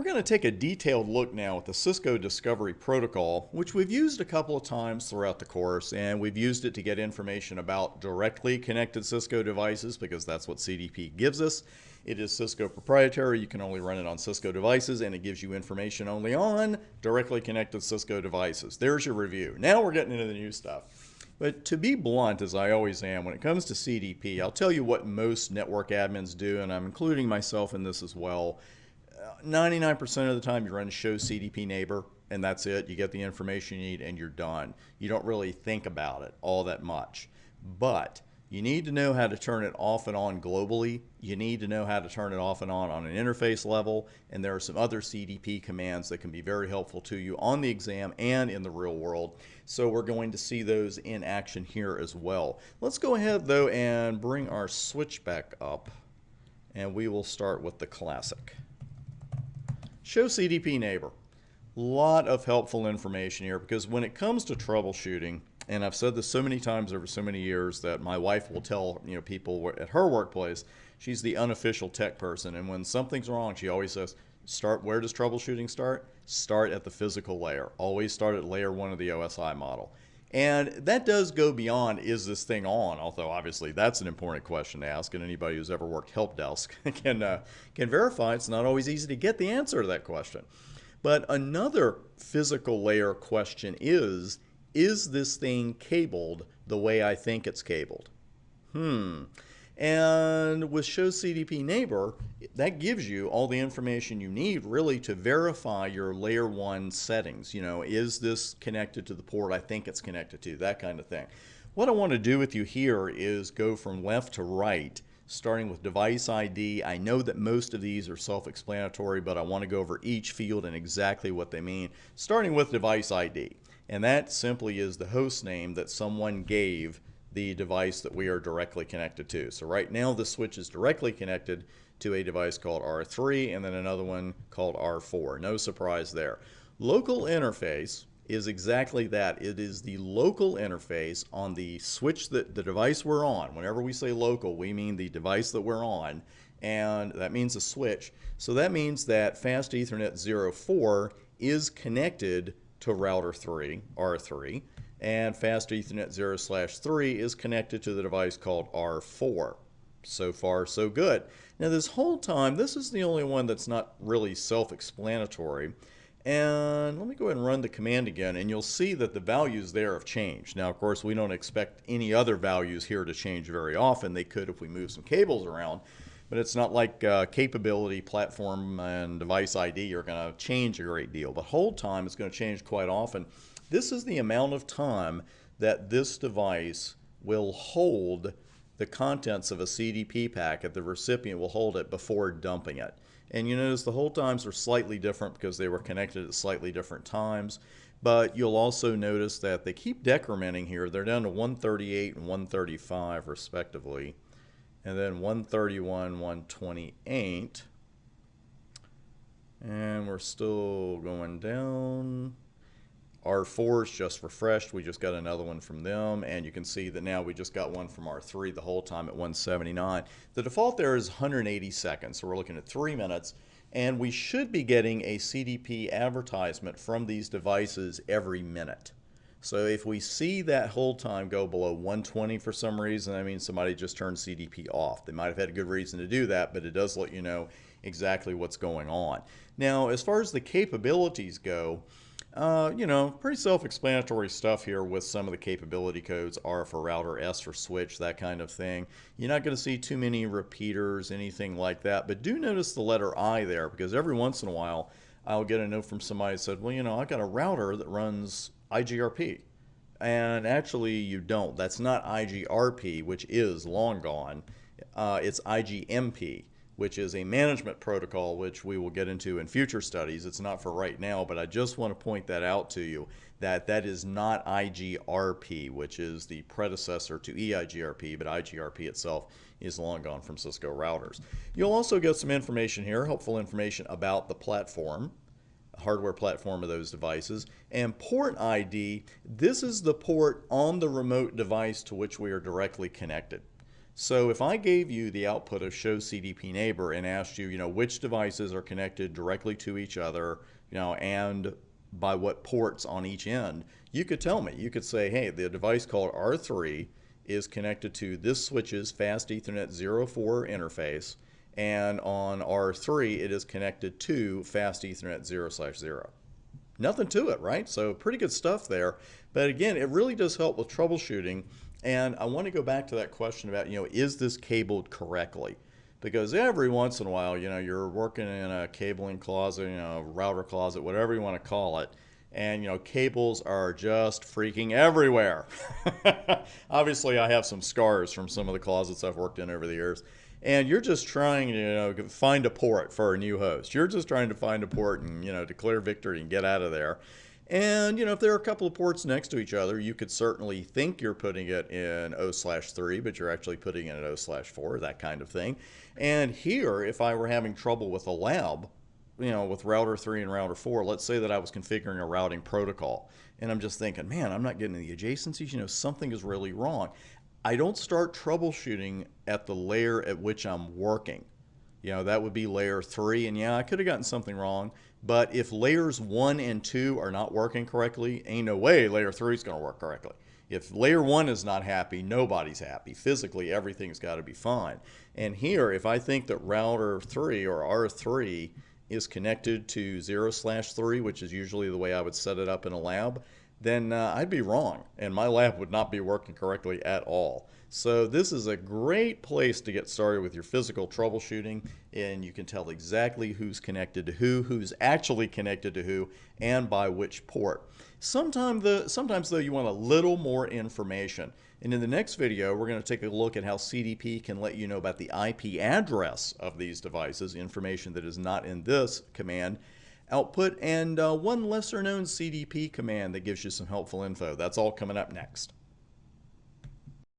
We're going to take a detailed look now at the Cisco Discovery Protocol, which we've used a couple of times throughout the course, and we've used it to get information about directly connected Cisco devices because that's what CDP gives us. It is Cisco proprietary. You can only run it on Cisco devices, and it gives you information only on directly connected Cisco devices. There's your review. Now we're getting into the new stuff. But to be blunt, as I always am, when it comes to CDP, I'll tell you what most network admins do, and I'm including myself in this as well. 99% of the time you run show CDP neighbor, and that's it. You get the information you need and you're done. You don't really think about it all that much. But you need to know how to turn it off and on globally. You need to know how to turn it off and on an interface level, and there are some other CDP commands that can be very helpful to you on the exam and in the real world. So we're going to see those in action here as well. Let's go ahead though and bring our switch back up, and we will start with the classic. Show CDP neighbor. Lot of helpful information here because when it comes to troubleshooting, and I've said this so many times over so many years that my wife will tell people at her workplace, she's the unofficial tech person, and when something's wrong, she always says, where does troubleshooting start? Start at the physical layer. Always start at layer 1 of the OSI model. And that does go beyond, is this thing on? Although obviously that's an important question to ask, and anybody who's ever worked help desk can verify it's not always easy to get the answer to that question. But another physical layer question is this thing cabled the way I think it's cabled? And with Show CDP Neighbor, that gives you all the information you need really to verify your layer 1 settings. Is this connected to the port I think it's connected to? That kind of thing. What I want to do with you here is go from left to right, starting with device ID. I know that most of these are self-explanatory, but I want to go over each field and exactly what they mean, starting with device ID. And that simply is the host name that someone gave the device that we are directly connected to. So right now the switch is directly connected to a device called R3 and then another one called R4. No surprise there. Local interface is exactly that. It is the local interface on the switch that the device we're on. Whenever we say local, we mean the device that we're on, and that means a switch. So that means that Fast Ethernet 04 is connected to router 3, R3, and Fast Ethernet 0/3 is connected to the device called R4. So far, so good. Now this whole time, this is the only one that's not really self-explanatory. And let me go ahead and run the command again, and you'll see that the values there have changed. Now, of course, we don't expect any other values here to change very often. They could if we move some cables around, but it's not like capability, platform, and device ID are going to change a great deal. But hold time is going to change quite often. This is the amount of time that this device will hold the contents of a CDP packet. The recipient will hold it before dumping it. And you notice the hold times are slightly different because they were connected at slightly different times. But you'll also notice that they keep decrementing here. They're down to 138 and 135 respectively. And then 131, 128. And we're still going down. R4 is just refreshed. We just got another one from them, and you can see that now we just got one from R3 the whole time at 179. The default there is 180 seconds, so we're looking at 3 minutes, and we should be getting a CDP advertisement from these devices every minute. So if we see that hold time go below 120 for some reason, that means somebody just turned CDP off. They might have had a good reason to do that, but it does let you know exactly what's going on. Now, as far as the capabilities go, pretty self-explanatory stuff here with some of the capability codes. R for router, S for switch, that kind of thing. You're not going to see too many repeaters, anything like that, but do notice the letter I there, because every once in a while I'll get a note from somebody that said, well, I got a router that runs IGRP. And actually you don't. That's not IGRP, which is long gone. It's IGMP, which is a management protocol, which we will get into in future studies. It's not for right now, but I just want to point that out to you, that that is not IGRP, which is the predecessor to EIGRP, but IGRP itself is long gone from Cisco routers. You'll also get some information here, helpful information about the platform, hardware platform of those devices, and port ID. This is the port on the remote device to which we are directly connected. So if I gave you the output of show CDP neighbor and asked you, which devices are connected directly to each other, and by what ports on each end, you could tell me. You could say, hey, the device called R3 is connected to this switch's fast Ethernet 04 interface, and on R3 it is connected to fast Ethernet 0/0. Nothing to it, right? So pretty good stuff there. But again, it really does help with troubleshooting. And I want to go back to that question about, is this cabled correctly? Because every once in a while, you're working in a cabling closet, router closet, whatever you want to call it, and cables are just freaking everywhere. Obviously, I have some scars from some of the closets I've worked in over the years. And you're just trying to find a port for a new host. You're just trying to find a port and declare victory and get out of there. And if there are a couple of ports next to each other, you could certainly think you're putting it in O/3, but you're actually putting it in O/4, that kind of thing. And here, if I were having trouble with a lab, with router 3 and router 4, let's say that I was configuring a routing protocol, and I'm just thinking, man, I'm not getting the adjacencies, something is really wrong. I don't start troubleshooting at the layer at which I'm working. That would be layer 3, and yeah, I could have gotten something wrong, but if layers 1 and 2 are not working correctly, ain't no way layer 3 is going to work correctly. If layer 1 is not happy, nobody's happy. Physically, everything's got to be fine. And here, if I think that router 3 or R3 is connected to 0/3, which is usually the way I would set it up in a lab, then I'd be wrong, and my lab would not be working correctly at all. So this is a great place to get started with your physical troubleshooting, and you can tell exactly who's connected to who's actually connected to who, and by which port. Sometimes though, you want a little more information. And in the next video, we're going to take a look at how CDP can let you know about the IP address of these devices, information that is not in this command output, and one lesser known CDP command that gives you some helpful info. That's all coming up next.